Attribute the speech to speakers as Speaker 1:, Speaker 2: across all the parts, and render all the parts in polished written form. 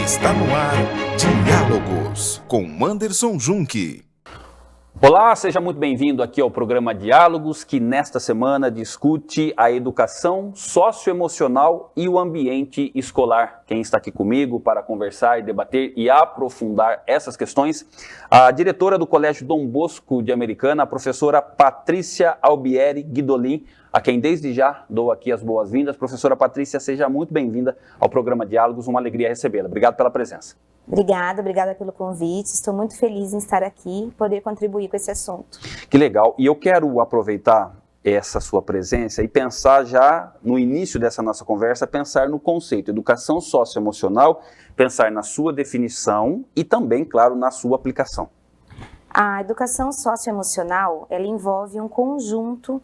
Speaker 1: Está no ar Diálogos com Anderson Junque.
Speaker 2: Olá, seja muito bem-vindo aqui ao programa Diálogos, que nesta semana discute a educação socioemocional e o ambiente escolar. Quem está aqui comigo para conversar, debater e aprofundar essas questões, a diretora do Colégio Dom Bosco de Americana, a professora Patrícia Albieri Guidolin, a quem desde já dou aqui as boas-vindas. Professora Patrícia, seja muito bem-vinda ao programa Diálogos, uma alegria recebê-la. Obrigado pela presença.
Speaker 3: Obrigada pelo convite. Estou muito feliz em estar aqui e poder contribuir com esse assunto.
Speaker 2: Que legal. E eu quero aproveitar essa sua presença e pensar já no início dessa nossa conversa, pensar no conceito educação socioemocional, pensar na sua definição e também, claro, na sua aplicação.
Speaker 3: A educação socioemocional, ela envolve um conjunto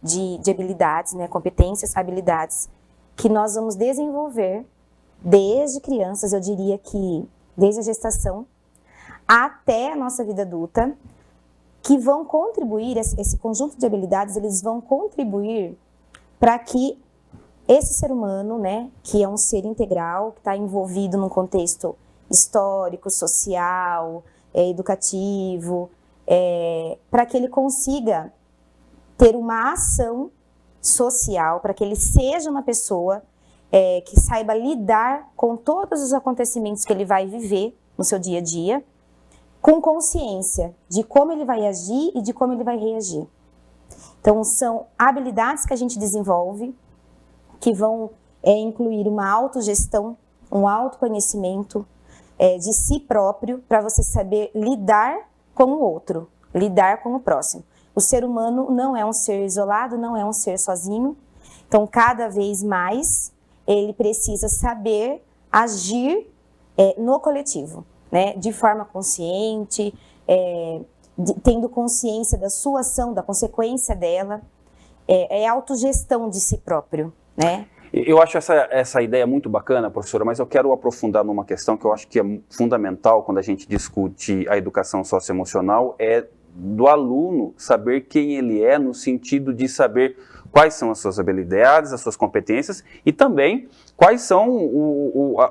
Speaker 3: de habilidades, competências, habilidades que nós vamos desenvolver desde crianças, eu diria que desde a gestação até a nossa vida adulta, que vão contribuir, esse conjunto de habilidades, eles vão contribuir para que esse ser humano, que é um ser integral, que está envolvido num contexto histórico, social, educativo, para que ele consiga ter uma ação social, para que ele seja uma pessoa que saiba lidar com todos os acontecimentos que ele vai viver no seu dia a dia, com consciência de como ele vai agir e de como ele vai reagir. Então, são habilidades que a gente desenvolve, que vão incluir uma autogestão, um autoconhecimento de si próprio, para você saber lidar com o outro, lidar com o próximo. O ser humano não é um ser isolado, não é um ser sozinho, então, cada vez mais, ele precisa saber agir no coletivo, de forma consciente, tendo consciência da sua ação, da consequência dela, autogestão de si próprio,
Speaker 2: Eu acho essa ideia muito bacana, professora, mas eu quero aprofundar numa questão que eu acho que é fundamental quando a gente discute a educação socioemocional, é do aluno saber quem ele é, no sentido de saber quais são as suas habilidades, as suas competências e também quais são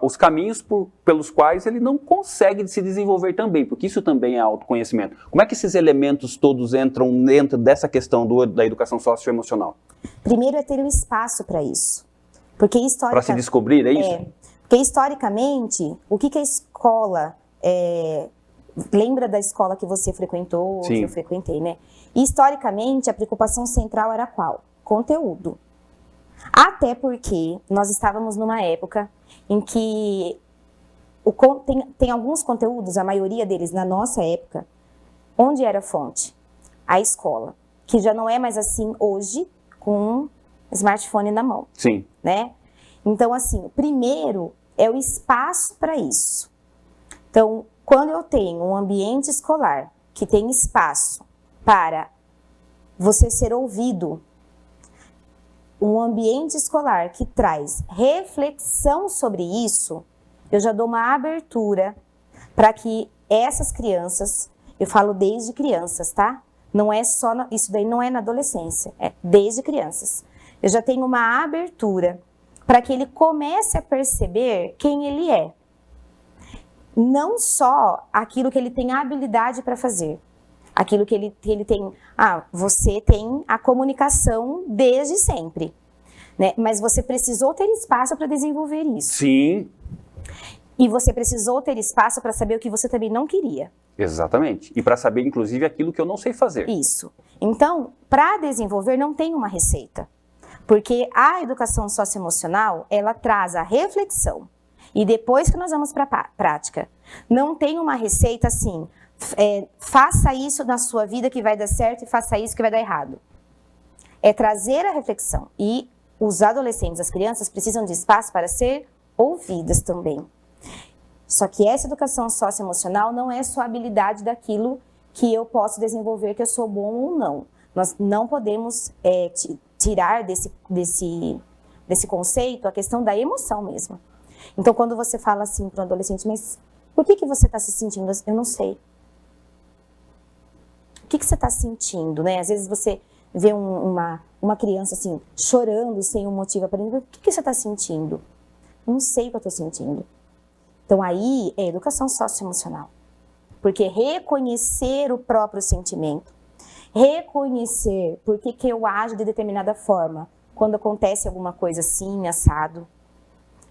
Speaker 2: os caminhos pelos quais ele não consegue se desenvolver também, porque isso também é autoconhecimento. Como é que esses elementos todos entram dentro dessa questão da educação socioemocional?
Speaker 3: Primeiro é ter um espaço para isso. Porque
Speaker 2: para se descobrir, é isso?
Speaker 3: Porque historicamente, o que a escola... Lembra da escola que você frequentou,
Speaker 2: Sim.
Speaker 3: Que eu frequentei, E, historicamente, a preocupação central era qual? Conteúdo. Até porque nós estávamos numa época em que tem alguns conteúdos, a maioria deles na nossa época, onde era a fonte? A escola. Que já não é mais assim hoje, com um smartphone na mão.
Speaker 2: Sim.
Speaker 3: Então, assim, o primeiro é o espaço para isso. Então, quando eu tenho um ambiente escolar que tem espaço para você ser ouvido, um ambiente escolar que traz reflexão sobre isso, eu já dou uma abertura para que essas crianças, eu falo desde crianças, tá? Não é só, isso daí não é na adolescência, é desde crianças. Eu já tenho uma abertura para que ele comece a perceber quem ele é. Não só aquilo que ele tem habilidade para fazer, aquilo que ele tem... você tem a comunicação desde sempre, mas você precisou ter espaço para desenvolver isso.
Speaker 2: Sim.
Speaker 3: E você precisou ter espaço para saber o que você também não queria.
Speaker 2: Exatamente. E para saber, inclusive, aquilo que eu não sei fazer.
Speaker 3: Isso. Então, para desenvolver não tem uma receita, porque a educação socioemocional, ela traz a reflexão. E depois que nós vamos para a prática, não tem uma receita assim, faça isso na sua vida que vai dar certo e faça isso que vai dar errado. É trazer a reflexão. E os adolescentes, as crianças, precisam de espaço para ser ouvidas também. Só que essa educação socioemocional não é só a habilidade daquilo que eu posso desenvolver, que eu sou bom ou não. Nós não podemos tirar desse conceito a questão da emoção mesmo. Então, quando você fala assim para um adolescente, mas por que você está se sentindo assim? Eu não sei. O que você está sentindo, Às vezes você vê uma criança assim, chorando sem um motivo aparente. O que você está sentindo? Não sei o que eu estou sentindo. Então aí é educação socioemocional. Porque reconhecer o próprio sentimento, reconhecer por que eu ajo de determinada forma, quando acontece alguma coisa assim, assado.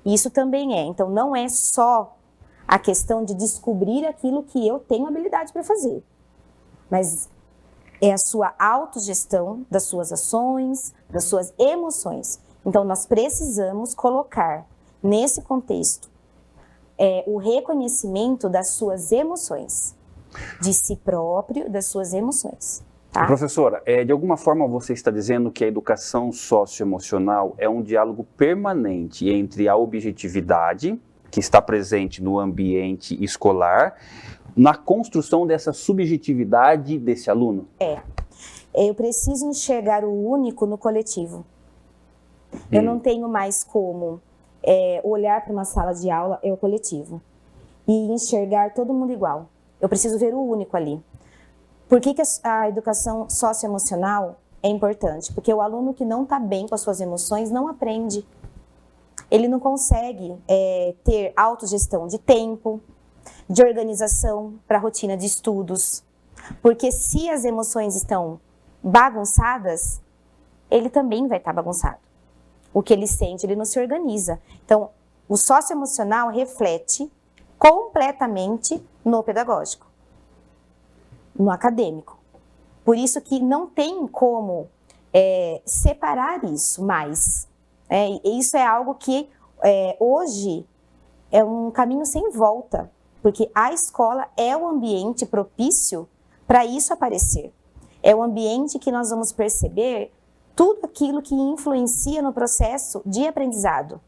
Speaker 3: Isso também é. Então não é só a questão de descobrir aquilo que eu tenho habilidade para fazer, mas é a sua autogestão das suas ações, das suas emoções. Então nós precisamos colocar nesse contexto o reconhecimento das suas emoções, de si próprio, das suas emoções. Tá?
Speaker 2: Professora, de alguma forma você está dizendo que a educação socioemocional é um diálogo permanente entre a objetividade, que está presente no ambiente escolar, na construção dessa subjetividade desse aluno?
Speaker 3: Eu preciso enxergar o único no coletivo. Eu não tenho mais como olhar para uma sala de aula, é o coletivo, e enxergar todo mundo igual. Eu preciso ver o único ali. Por que a educação socioemocional é importante? Porque o aluno que não está bem com as suas emoções não aprende. Ele não consegue ter autogestão de tempo, de organização para a rotina de estudos. Porque se as emoções estão bagunçadas, ele também vai estar bagunçado. O que ele sente, ele não se organiza. Então, o socioemocional reflete completamente no pedagógico, no acadêmico. Por isso que não tem como separar isso mais. Isso é algo que hoje é um caminho sem volta, porque a escola é o ambiente propício para isso aparecer. É o ambiente que nós vamos perceber tudo aquilo que influencia no processo de aprendizado.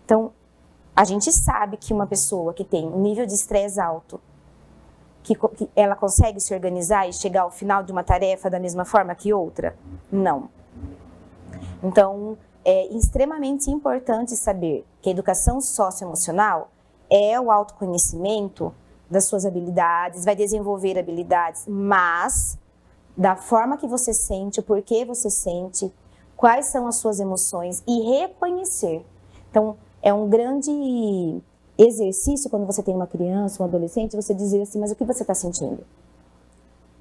Speaker 3: Então, a gente sabe que uma pessoa que tem um nível de estresse alto, que ela consegue se organizar e chegar ao final de uma tarefa da mesma forma que outra? Não. Então, é extremamente importante saber que a educação socioemocional é o autoconhecimento das suas habilidades, vai desenvolver habilidades, mas da forma que você sente, o porquê você sente, quais são as suas emoções e reconhecer. Então, é um grande exercício quando você tem uma criança, um adolescente, você dizer assim, mas o que você está sentindo?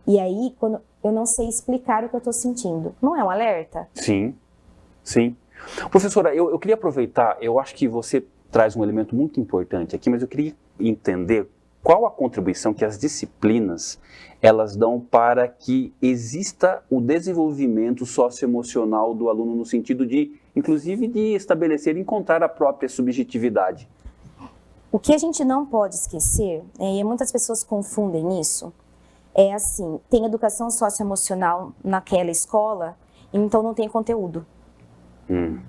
Speaker 3: E aí, quando eu não sei explicar o que eu estou sentindo, não é um alerta?
Speaker 2: Sim, sim. Professora, eu queria aproveitar, eu acho que você traz um elemento muito importante aqui, mas eu queria entender qual a contribuição que as disciplinas elas dão para que exista o desenvolvimento socioemocional do aluno no sentido de, inclusive, de estabelecer e encontrar a própria subjetividade.
Speaker 3: O que a gente não pode esquecer, e muitas pessoas confundem isso, é assim, tem educação socioemocional naquela escola, então não tem conteúdo. Não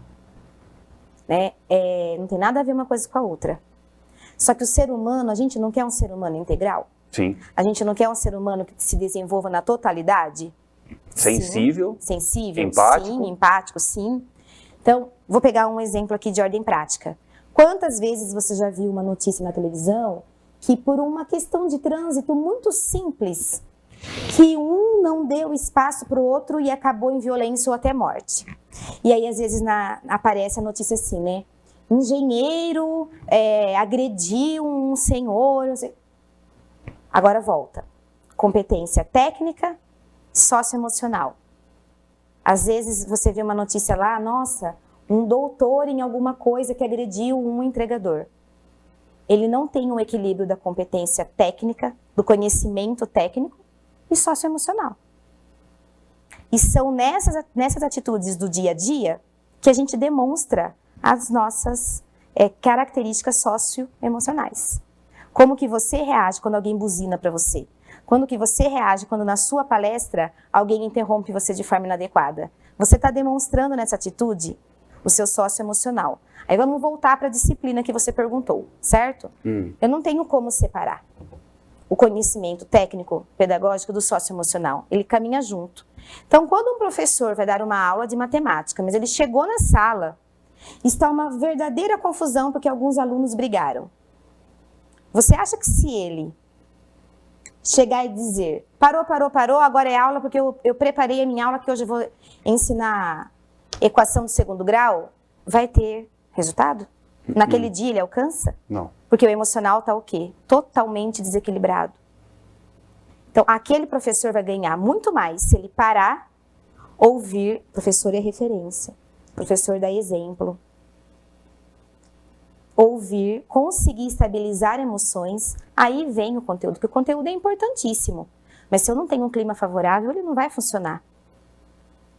Speaker 3: tem nada a ver uma coisa com a outra. Só que o ser humano, a gente não quer um ser humano integral?
Speaker 2: Sim.
Speaker 3: A gente não quer um ser humano que se desenvolva na totalidade?
Speaker 2: Sensível.
Speaker 3: Sim. Sensível,
Speaker 2: empático.
Speaker 3: Sim. Empático, sim. Então, vou pegar um exemplo aqui de ordem prática. Quantas vezes você já viu uma notícia na televisão que por uma questão de trânsito muito simples, que um não deu espaço para o outro e acabou em violência ou até morte? E aí, às vezes, aparece a notícia assim, né? Engenheiro agrediu um senhor. Agora volta. Competência técnica, socioemocional. Às vezes você vê uma notícia lá, nossa, um doutor em alguma coisa que agrediu um entregador. Ele não tem um equilíbrio da competência técnica, do conhecimento técnico e socioemocional. E são nessas atitudes do dia a dia que a gente demonstra as nossas características socioemocionais. Como que você reage quando alguém buzina para você? Quando que você reage quando na sua palestra alguém interrompe você de forma inadequada? Você está demonstrando nessa atitude o seu socioemocional. Aí vamos voltar para a disciplina que você perguntou, certo? Eu não tenho como separar o conhecimento técnico, pedagógico do socioemocional. Ele caminha junto. Então, quando um professor vai dar uma aula de matemática, mas ele chegou na sala, está uma verdadeira confusão porque alguns alunos brigaram. Você acha que se ele chegar e dizer, parou, agora é aula porque eu preparei a minha aula que hoje eu vou ensinar equação de segundo grau, vai ter resultado? Naquele dia ele alcança?
Speaker 2: Não.
Speaker 3: Porque o emocional está o quê? Totalmente desequilibrado. Então, aquele professor vai ganhar muito mais se ele parar, ouvir. Professor é referência. Professor dá exemplo. Ouvir, conseguir estabilizar emoções, aí vem o conteúdo, porque o conteúdo é importantíssimo. Mas se eu não tenho um clima favorável, ele não vai funcionar.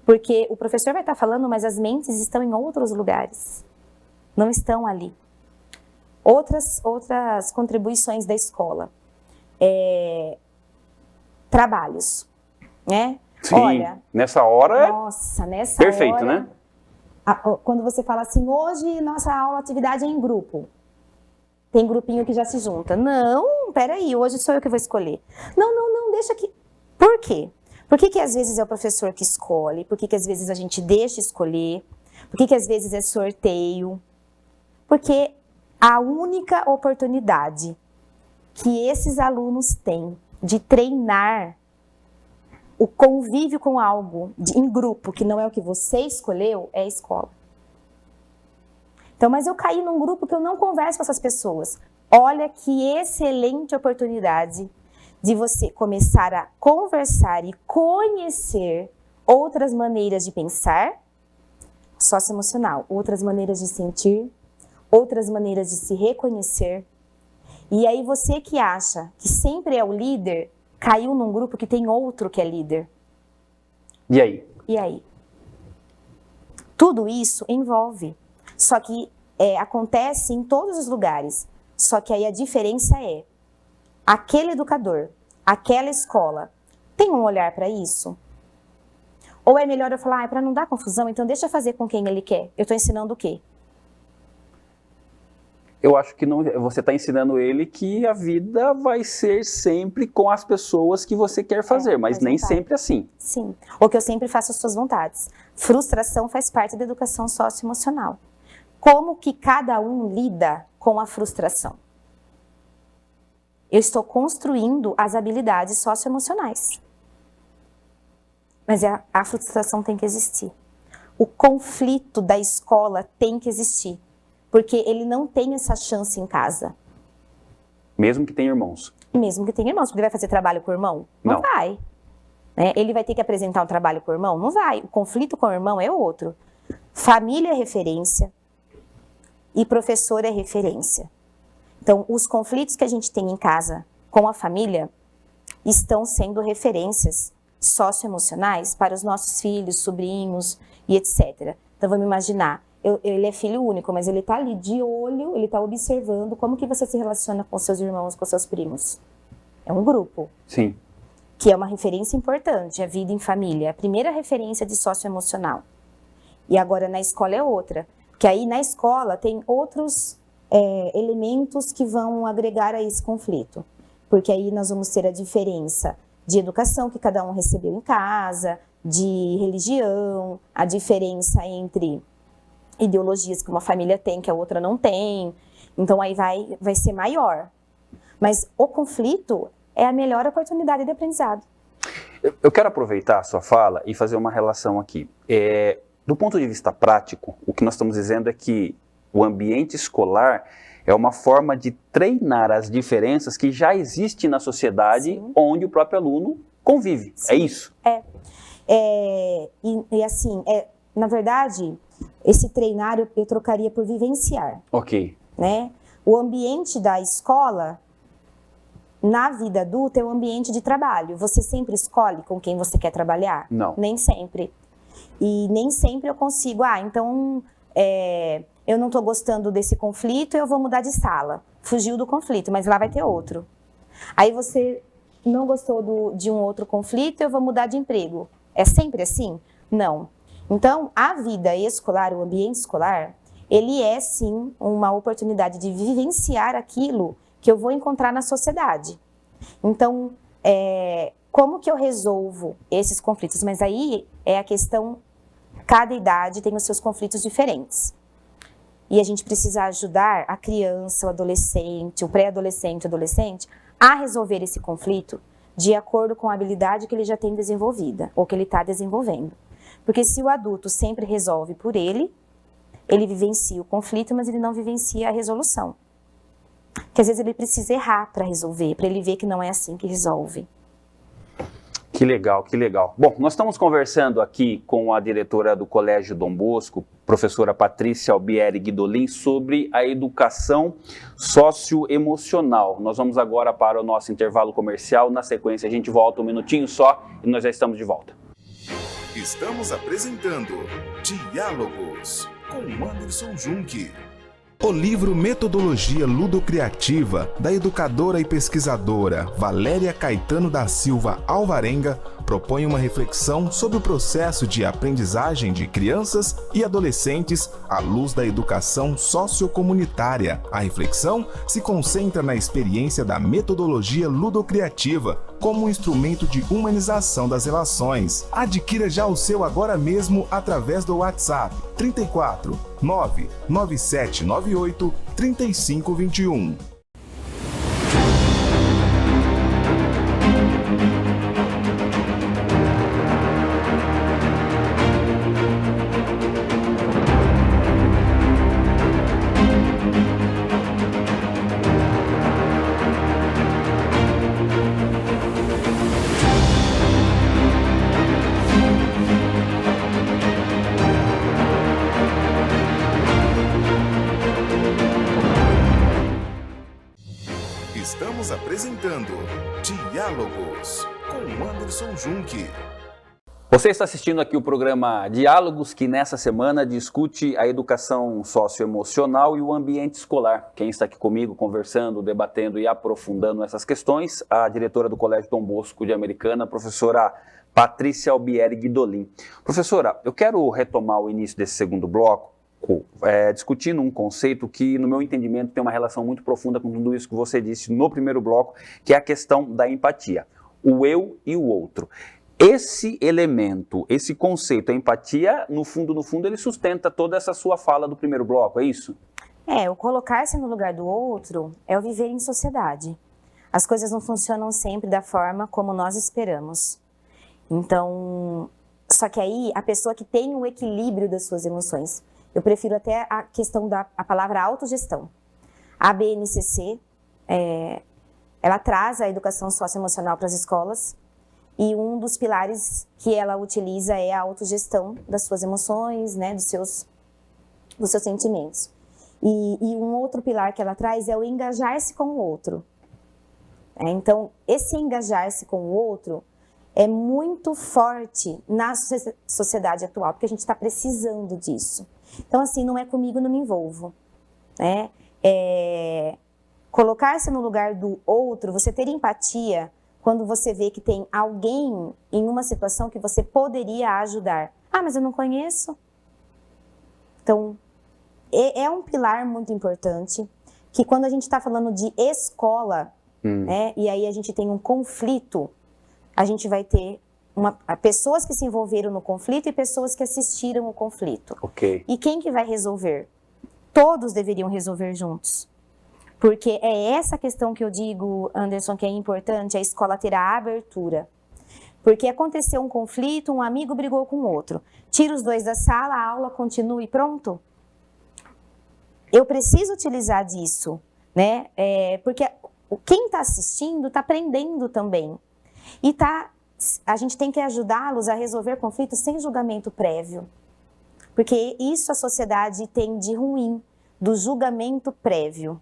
Speaker 3: Porque o professor vai estar falando, mas as mentes estão em outros lugares. Não estão ali. Outras contribuições da escola. Trabalhos, né?
Speaker 2: Sim,
Speaker 3: olha,
Speaker 2: nessa hora
Speaker 3: nossa, nessa
Speaker 2: perfeito,
Speaker 3: hora,
Speaker 2: né?
Speaker 3: Quando você fala assim, hoje nossa aula, atividade é em grupo. Tem grupinho que já se junta. Não, peraí, hoje sou eu que vou escolher. Não, deixa que... Por quê? Por que às vezes é o professor que escolhe? Por que às vezes a gente deixa escolher? Por que às vezes é sorteio? Porque a única oportunidade que esses alunos têm de treinar o convívio com algo em grupo, que não é o que você escolheu, é a escola. Então, mas eu caí num grupo que eu não converso com essas pessoas. Olha que excelente oportunidade de você começar a conversar e conhecer outras maneiras de pensar, socioemocional, outras maneiras de sentir, outras maneiras de se reconhecer. E aí você que acha que sempre é o líder, caiu num grupo que tem outro que é líder.
Speaker 2: E aí?
Speaker 3: E aí? Tudo isso envolve. Só que acontece em todos os lugares. Só que aí a diferença é, aquele educador, aquela escola, tem um olhar para isso? Ou é melhor eu falar, para não dar confusão, então deixa eu fazer com quem ele quer. Eu estou ensinando o quê?
Speaker 2: Eu acho que não, você está ensinando ele que a vida vai ser sempre com as pessoas que você quer fazer, mas nem sempre assim.
Speaker 3: Sim, ou que eu sempre faço as suas vontades. Frustração faz parte da educação socioemocional. Como que cada um lida com a frustração? Eu estou construindo as habilidades socioemocionais. Mas a frustração tem que existir. O conflito da escola tem que existir. Porque ele não tem essa chance em casa.
Speaker 2: Mesmo que tenha irmãos.
Speaker 3: Mesmo que tenha irmãos. Porque ele vai fazer trabalho com o irmão? Não vai. Né? Ele vai ter que apresentar um trabalho com o irmão? Não vai. O conflito com o irmão é outro. Família é referência. E professor é referência. Então, os conflitos que a gente tem em casa com a família estão sendo referências socioemocionais para os nossos filhos, sobrinhos e etc. Então, vamos imaginar, ele é filho único, mas ele está ali de olho, ele está observando como que você se relaciona com seus irmãos, com seus primos. É um grupo.
Speaker 2: Sim.
Speaker 3: Que é uma referência importante, a vida em família. A primeira referência de socioemocional. E agora na escola é outra. Que aí na escola tem outros elementos que vão agregar a esse conflito. Porque aí nós vamos ter a diferença de educação que cada um recebeu em casa, de religião, a diferença entre ideologias que uma família tem, que a outra não tem. Então aí vai ser maior. Mas o conflito é a melhor oportunidade de aprendizado.
Speaker 2: Eu quero aproveitar a sua fala e fazer uma relação aqui. Do ponto de vista prático, o que nós estamos dizendo é que o ambiente escolar é uma forma de treinar as diferenças que já existem na sociedade. Sim. Onde o próprio aluno convive. Sim. É isso?
Speaker 3: E assim, na verdade, esse treinar eu trocaria por vivenciar.
Speaker 2: Ok.
Speaker 3: Né? O ambiente da escola, na vida adulta, é um ambiente de trabalho. Você sempre escolhe com quem você quer trabalhar?
Speaker 2: Não.
Speaker 3: Nem sempre. E nem sempre eu consigo, então eu não estou gostando desse conflito, eu vou mudar de sala. Fugiu do conflito, mas lá vai ter outro. Aí você não gostou de um outro conflito, eu vou mudar de emprego. É sempre assim? Não. Então, a vida escolar, o ambiente escolar, ele é sim uma oportunidade de vivenciar aquilo que eu vou encontrar na sociedade. Então, como que eu resolvo esses conflitos? Mas aí é a questão, cada idade tem os seus conflitos diferentes. E a gente precisa ajudar a criança, o adolescente, o pré-adolescente, o adolescente, a resolver esse conflito de acordo com a habilidade que ele já tem desenvolvida, ou que ele está desenvolvendo. Porque se o adulto sempre resolve por ele, Ele vivencia o conflito, mas ele não vivencia a resolução. Que às vezes ele precisa errar para resolver, para ele ver que não é assim que resolve.
Speaker 2: Que legal, que legal. Bom, nós estamos conversando aqui com a diretora do Colégio Dom Bosco, professora Patrícia Albieri Guidolin, sobre a educação socioemocional. Nós vamos agora para o nosso intervalo comercial. Na sequência, a gente volta um minutinho só e nós já estamos de volta.
Speaker 1: Estamos apresentando Diálogos com Anderson Junque. O livro Metodologia Ludocriativa, da educadora e pesquisadora Valéria Caetano da Silva Alvarenga, propõe uma reflexão sobre o processo de aprendizagem de crianças e adolescentes à luz da educação sociocomunitária. A reflexão se concentra na experiência da metodologia ludocriativa como um instrumento de humanização das relações. Adquira já o seu agora mesmo através do WhatsApp 34 99798 3521. Estamos apresentando Diálogos com Anderson Junque.
Speaker 2: Você está assistindo aqui o programa Diálogos, que nessa semana discute a educação socioemocional e o ambiente escolar. Quem está aqui comigo conversando, debatendo e aprofundando essas questões, a diretora do Colégio Dom Bosco de Americana, professora Patrícia Albieri Guidolin. Professora, eu quero retomar o início desse segundo bloco, discutindo um conceito que, no meu entendimento, tem uma relação muito profunda com tudo isso que você disse no primeiro bloco, que é a questão da empatia. O eu e o outro. Esse elemento, esse conceito, a empatia, no fundo, ele sustenta toda essa sua fala do primeiro bloco, é isso?
Speaker 3: O colocar-se no lugar do outro é o viver em sociedade. As coisas não funcionam sempre da forma como nós esperamos. Então, só que aí, a pessoa que tem o equilíbrio das suas emoções, eu prefiro até a questão a palavra autogestão. A BNCC, ela traz a educação socioemocional para as escolas, e um dos pilares que ela utiliza é a autogestão das suas emoções, né, dos seus sentimentos. E um outro pilar que ela traz é o engajar-se com o outro. Então, esse engajar-se com o outro é muito forte na sociedade atual, porque a gente está precisando disso. Então, assim, não é comigo, não me envolvo. Né? Colocar-se no lugar do outro, você ter empatia quando você vê que tem alguém em uma situação que você poderia ajudar. Ah, mas eu não conheço. Então, é um pilar muito importante, que quando a gente está falando de escola, né, e aí a gente tem um conflito, a gente vai ter pessoas que se envolveram no conflito e pessoas que assistiram o conflito.
Speaker 2: Okay.
Speaker 3: E quem que vai resolver? Todos deveriam resolver juntos. Porque é essa questão que eu digo, Anderson, que é importante, a escola ter a abertura. Porque aconteceu um conflito, um amigo brigou com o outro. Tira os dois da sala, a aula continua e pronto. Eu preciso utilizar disso, né? Porque quem está assistindo está aprendendo também. E a gente tem que ajudá-los a resolver conflitos sem julgamento prévio. Porque isso a sociedade tem de ruim, do julgamento prévio.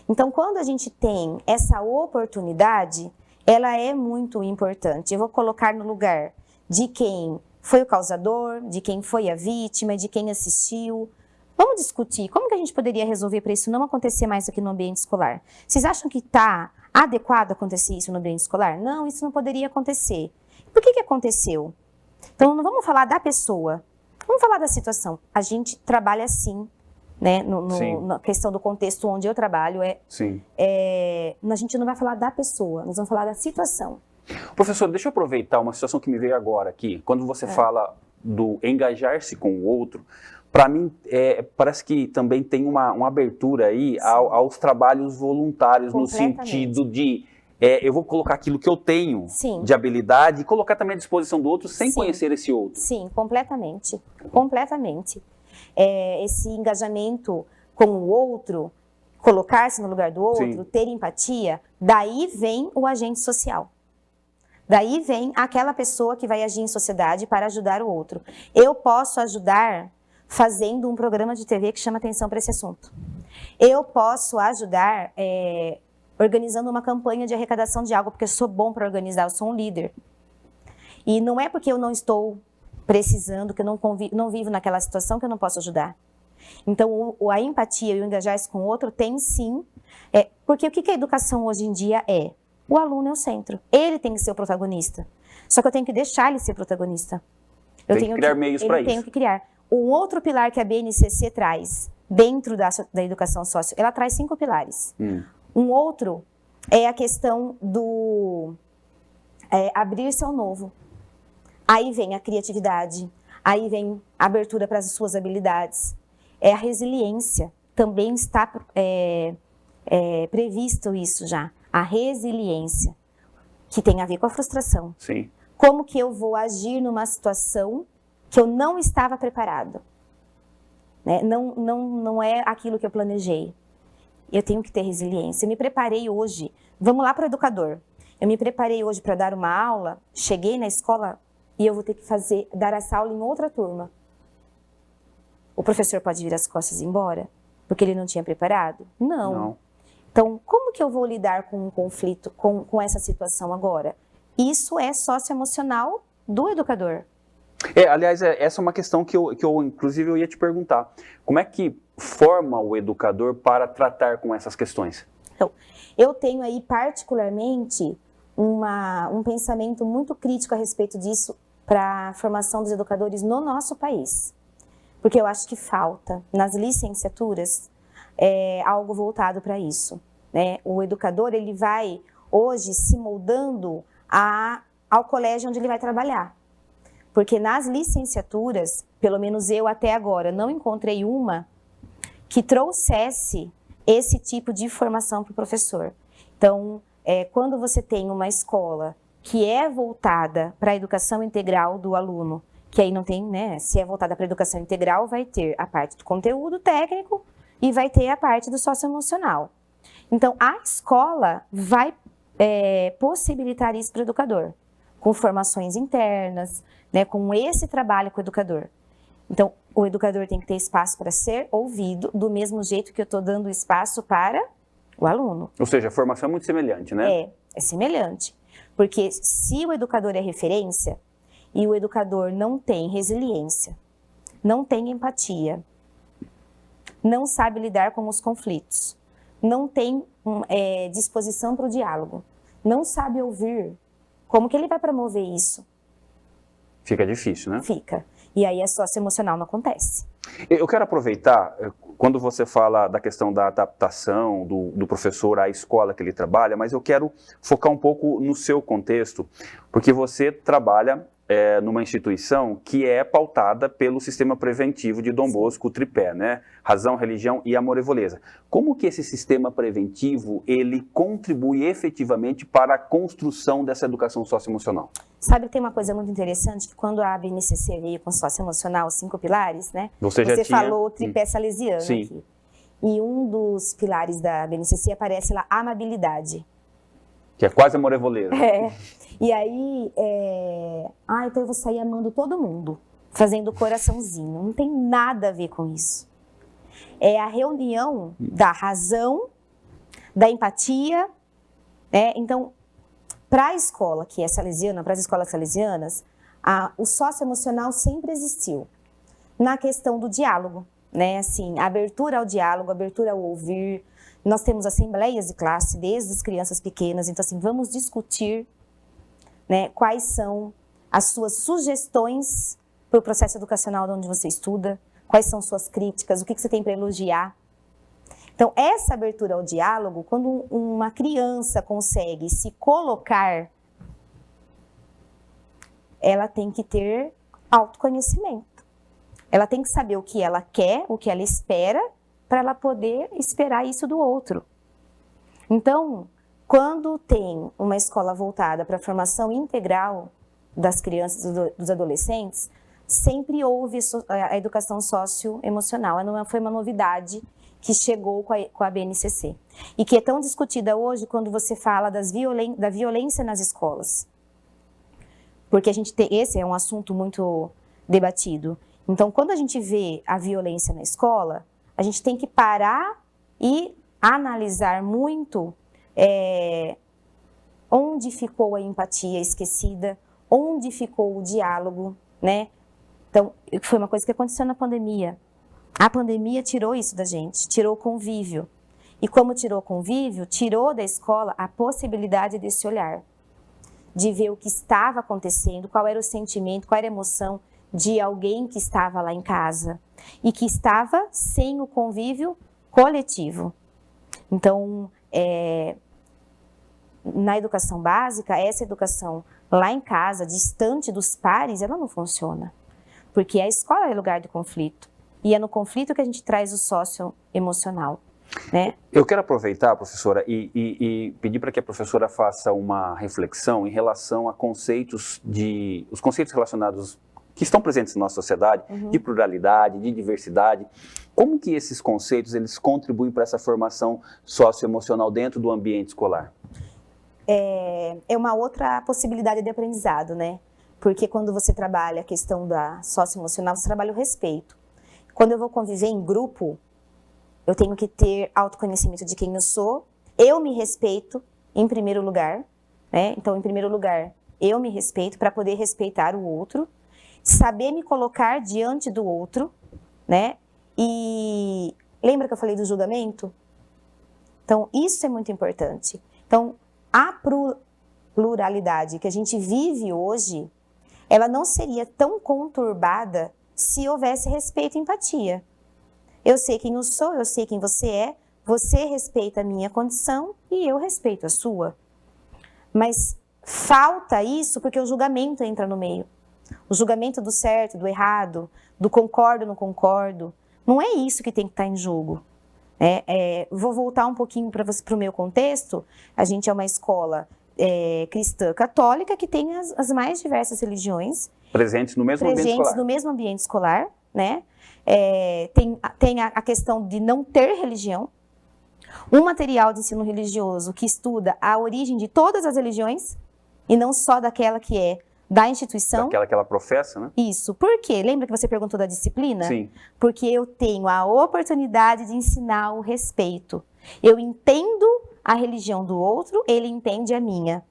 Speaker 3: Então, quando a gente tem essa oportunidade, ela é muito importante. Eu vou colocar no lugar de quem foi o causador, de quem foi a vítima, de quem assistiu. Vamos discutir como que a gente poderia resolver para isso não acontecer mais aqui no ambiente escolar. Vocês acham que está adequado acontecer isso no ambiente escolar? Não, isso não poderia acontecer. Por que aconteceu? Então, não vamos falar da pessoa, vamos falar da situação. A gente trabalha assim. Né, na questão do contexto onde eu trabalho, a gente não vai falar da pessoa, nós vamos falar da situação.
Speaker 2: Professor, deixa eu aproveitar uma situação que me veio agora aqui. Quando você fala do engajar-se com o outro, para mim, parece que também tem uma abertura aí aos trabalhos voluntários, no sentido de eu vou colocar aquilo que eu tenho de habilidade e colocar também à disposição do outro sem conhecer esse outro.
Speaker 3: Sim, completamente. Completamente. esse engajamento com o outro, colocar-se no lugar do outro,
Speaker 2: Sim.
Speaker 3: ter empatia, daí vem o agente social. Daí vem aquela pessoa que vai agir em sociedade para ajudar o outro. Eu posso ajudar fazendo um programa de TV que chama atenção para esse assunto. Eu posso ajudar organizando uma campanha de arrecadação de algo, porque eu sou bom para organizar, eu sou um líder. E não é porque eu não estou precisando, que eu não vivo naquela situação que eu não posso ajudar. Então, a empatia e o engajar-se com o outro tem sim. Porque o que a educação hoje em dia é? O aluno é o centro. Ele tem que ser o protagonista. Só que eu tenho que deixar ele ser protagonista.
Speaker 2: Tem que criar meios para isso.
Speaker 3: Eu tenho que criar. Um outro pilar que a BNCC traz dentro da educação sócio, ela traz 5 pilares. Um outro é a questão do abrir-se ao novo. Aí vem a criatividade, aí vem a abertura para as suas habilidades. A resiliência, também está previsto isso já. A resiliência, que tem a ver com a frustração.
Speaker 2: Sim.
Speaker 3: Como que eu vou agir numa situação que eu não estava preparado? Né? Não é aquilo que eu planejei. Eu tenho que ter resiliência. Eu me preparei hoje. Vamos lá para o educador. Eu me preparei hoje para dar uma aula, cheguei na escola e eu vou ter que dar essa aula em outra turma. O professor pode vir as costas e ir embora? Porque ele não tinha preparado? Não. Então, como que eu vou lidar com um conflito, com essa situação agora? Isso é socioemocional do educador.
Speaker 2: Aliás, essa é uma questão que eu inclusive, eu ia te perguntar. Como é que forma o educador para tratar com essas questões?
Speaker 3: Então, eu tenho aí particularmente um pensamento muito crítico a respeito disso para a formação dos educadores no nosso país. Porque eu acho que falta, nas licenciaturas, algo voltado para isso. Né? O educador, ele vai hoje se moldando ao colégio onde ele vai trabalhar. Porque nas licenciaturas, pelo menos eu até agora, não encontrei uma que trouxesse esse tipo de formação para o professor. Então, quando você tem uma escola que é voltada para a educação integral do aluno, que aí não tem, né? Se é voltada para a educação integral, vai ter a parte do conteúdo técnico e vai ter a parte do socioemocional. Então, a escola vai possibilitar isso para o educador, com formações internas, né, com esse trabalho com o educador. Então, o educador tem que ter espaço para ser ouvido, do mesmo jeito que eu estou dando espaço para o aluno.
Speaker 2: Ou seja, a formação é muito semelhante, né?
Speaker 3: É semelhante. Porque se o educador é referência e o educador não tem resiliência, não tem empatia, não sabe lidar com os conflitos, não tem disposição para o diálogo, não sabe ouvir, como que ele vai promover isso?
Speaker 2: Fica difícil, né?
Speaker 3: Fica. E aí a socioemocional não acontece.
Speaker 2: Eu quero aproveitar, quando você fala da questão da adaptação do professor à escola que ele trabalha, mas eu quero focar um pouco no seu contexto, porque você trabalha numa instituição que é pautada pelo sistema preventivo de Dom Bosco, o tripé, né? Razão, religião e amor e voleza. Como que esse sistema preventivo, ele contribui efetivamente para a construção dessa educação socioemocional?
Speaker 3: Sabe que tem uma coisa muito interessante, que quando a BNCC veio com socioemocional, os 5 pilares, né?
Speaker 2: Você
Speaker 3: falou o tripé salesiano
Speaker 2: Sim.
Speaker 3: aqui. E um dos pilares da BNCC aparece lá, amabilidade.
Speaker 2: Que é quase amor e voleza.
Speaker 3: E aí, então eu vou sair amando todo mundo, fazendo coraçãozinho. Não tem nada a ver com isso. É a reunião da razão, da empatia, né? Então, para a escola que é salesiana, para as escolas salesianas, o socioemocional sempre existiu. Na questão do diálogo, né? Assim, abertura ao diálogo, abertura ao ouvir. Nós temos assembleias de classe desde as crianças pequenas, então assim, vamos discutir, né, quais são as suas sugestões para o processo educacional de onde você estuda, quais são suas críticas, o que você tem para elogiar. Então, essa abertura ao diálogo, quando uma criança consegue se colocar, ela tem que ter autoconhecimento. Ela tem que saber o que ela quer, o que ela espera, para ela poder esperar isso do outro. Então, quando tem uma escola voltada para a formação integral das crianças e dos adolescentes, sempre houve a educação socioemocional. Não foi uma novidade que chegou com a BNCC. E que é tão discutida hoje quando você fala da violência nas escolas. Porque esse é um assunto muito debatido. Então, quando a gente vê a violência na escola, a gente tem que parar e analisar muito onde ficou a empatia esquecida, onde ficou o diálogo, né? Então, foi uma coisa que aconteceu na pandemia. A pandemia tirou isso da gente, tirou o convívio. E como tirou o convívio, tirou da escola a possibilidade desse olhar, de ver o que estava acontecendo, qual era o sentimento, qual era a emoção de alguém que estava lá em casa e que estava sem o convívio coletivo. Então, na educação básica, essa educação lá em casa, distante dos pares, ela não funciona. Porque a escola é lugar de conflito. E é no conflito que a gente traz o socioemocional, né?
Speaker 2: Eu quero aproveitar, professora, e pedir para que a professora faça uma reflexão em relação a os conceitos relacionados que estão presentes na nossa sociedade, de pluralidade, de diversidade. Como que esses conceitos eles contribuem para essa formação socioemocional dentro do ambiente escolar?
Speaker 3: É uma outra possibilidade de aprendizado, né? Porque quando você trabalha a questão da socioemocional, você trabalha o respeito. Quando eu vou conviver em grupo, eu tenho que ter autoconhecimento de quem eu sou, eu me respeito em primeiro lugar, né? Então, em primeiro lugar, eu me respeito para poder respeitar o outro, saber me colocar diante do outro, né? E lembra que eu falei do julgamento? Então, isso é muito importante. Então, a pluralidade que a gente vive hoje, ela não seria tão conturbada se houvesse respeito e empatia. Eu sei quem eu sou, eu sei quem você respeita a minha condição e eu respeito a sua. Mas falta isso porque o julgamento entra no meio. O julgamento do certo, do errado, do concordo, não concordo. Não é isso que tem que estar em jogo. Vou voltar um pouquinho para o meu contexto. A gente é uma escola cristã católica que tem as mais diversas religiões.
Speaker 2: Presentes no mesmo
Speaker 3: ambiente escolar, né? Tem a questão de não ter religião. Um material de ensino religioso que estuda a origem de todas as religiões e não só daquela que é da instituição.
Speaker 2: Daquela que ela professa, né?
Speaker 3: Isso. Por quê? Lembra que você perguntou da disciplina?
Speaker 2: Sim.
Speaker 3: Porque eu tenho a oportunidade de ensinar o respeito. Eu entendo a religião do outro, ele entende a minha.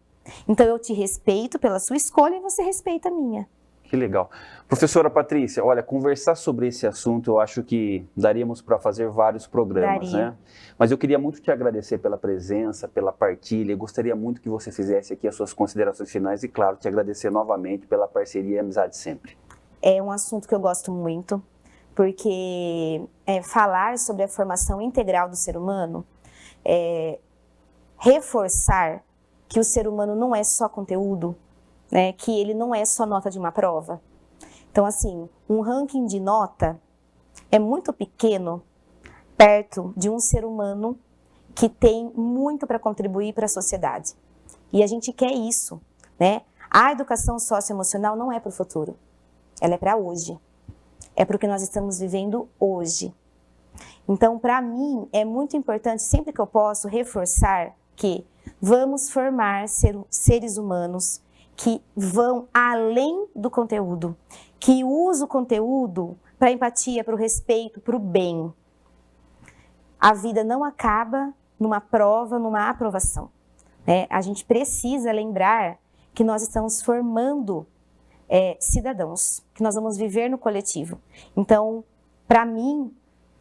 Speaker 3: Então eu te respeito pela sua escolha e você respeita a minha.
Speaker 2: Que legal. Professora Patrícia, olha, conversar sobre esse assunto eu acho que daríamos para fazer vários programas, né? Mas eu queria muito te agradecer pela presença, pela partilha, eu gostaria muito que você fizesse aqui as suas considerações finais e, claro, te agradecer novamente pela parceria e amizade sempre.
Speaker 3: É um assunto que eu gosto muito, porque falar sobre a formação integral do ser humano, reforçar que o ser humano não é só conteúdo, né, que ele não é só nota de uma prova. Então, assim, um ranking de nota é muito pequeno perto de um ser humano que tem muito para contribuir para a sociedade. E a gente quer isso, né? A educação socioemocional não é para o futuro, ela é para hoje. É para o que nós estamos vivendo hoje. Então, para mim, é muito importante, sempre que eu posso, reforçar que vamos formar seres humanos que vão além do conteúdo, que usam o conteúdo para empatia, para o respeito, para o bem. A vida não acaba numa prova, numa aprovação, né? A gente precisa lembrar que nós estamos formando cidadãos, que nós vamos viver no coletivo. Então, para mim,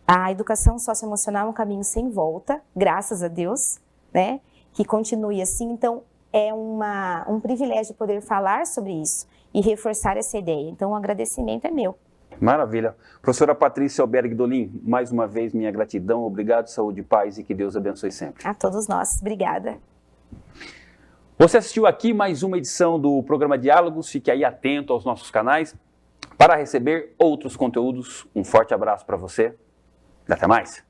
Speaker 3: a educação socioemocional é um caminho sem volta, graças a Deus, né? Que continue assim. Então, é um privilégio poder falar sobre isso e reforçar essa ideia. Então, o agradecimento é meu.
Speaker 2: Maravilha. Professora Patrícia Alberg Dolim, mais uma vez, minha gratidão. Obrigado, saúde e paz e que Deus abençoe sempre.
Speaker 3: A todos nós. Obrigada.
Speaker 2: Você assistiu aqui mais uma edição do programa Diálogos. Fique aí atento aos nossos canais para receber outros conteúdos. Um forte abraço para você. Até mais.